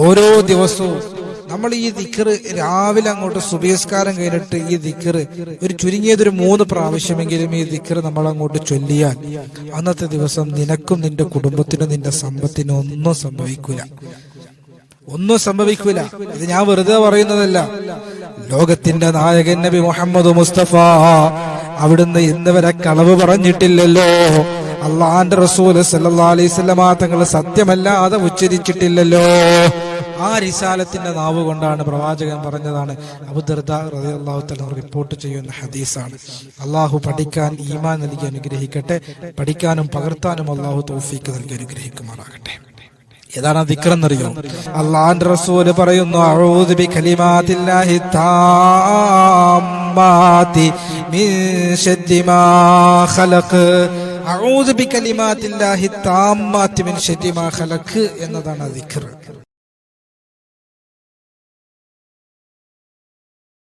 ഓരോ ദിവസവും നമ്മൾ ഈ ദിക്റ് രാവിലെ അങ്ങോട്ട് സുബഹിസ്കാരം കഴിഞ്ഞിട്ട് ഈ ദിക്റ് ഒരു ചുരുങ്ങിയതൊരു 3 പ്രാവശ്യമെങ്കിലും ഈ ദിക്റ് നമ്മൾ അങ്ങോട്ട് ചൊല്ലിയാൽ അന്നത്തെ ദിവസം നിനക്കും നിന്റെ കുടുംബത്തിനും നിന്റെ സമ്പത്തിനും ഒന്നും സംഭവിക്കൂല. ഇത് ഞാൻ വെറുതെ പറയുന്നതല്ല. ലോകത്തിന്റെ നായകൻ നബി മുഹമ്മദ് മുസ്തഫ അവിടുന്ന് ഇന്ന് വരെ കളവ് പറഞ്ഞിട്ടില്ലല്ലോ. അള്ളാന്റെ റസൂല് സല്ലല്ലാഹു അലൈഹി വസല്ലമ തങ്ങൾ സത്യമല്ലാതെ ഉച്ചരിച്ചിട്ടില്ലല്ലോ. ആ റിസാലത്തിന്റെ നാവ് കൊണ്ടാണ് പ്രവാചകൻ പറഞ്ഞതാണ്. അബൂ ദർദാ റളിയല്ലാഹു തആല റിപ്പോർട്ട് ചെയ്യുന്ന ഹദീസാണ്. അള്ളാഹു പഠിക്കാൻ ഈമാൻ നൽകി അനുഗ്രഹിക്കട്ടെ. പഠിക്കാനും പകർത്താനും അള്ളാഹു തൗഫീക്ക് നൽകി അനുഗ്രഹിക്കുമാറാകട്ടെ. ഏതാണ് ദിക്ർ എന്നറിയോ? അള്ളാഹുവിന്റെ റസൂല് പറയുന്നു, അഊദു ബികലിമാത്തില്ലാഹി താമ്മാതി മിൻ ശർരി മാ ഖലഖ്. അഊദു ബികലിമാത്തില്ലാഹി താമ്മാതി മിൻ ശർരി മാ ഖലഖ് എന്നതാണ് ദിക്ർ.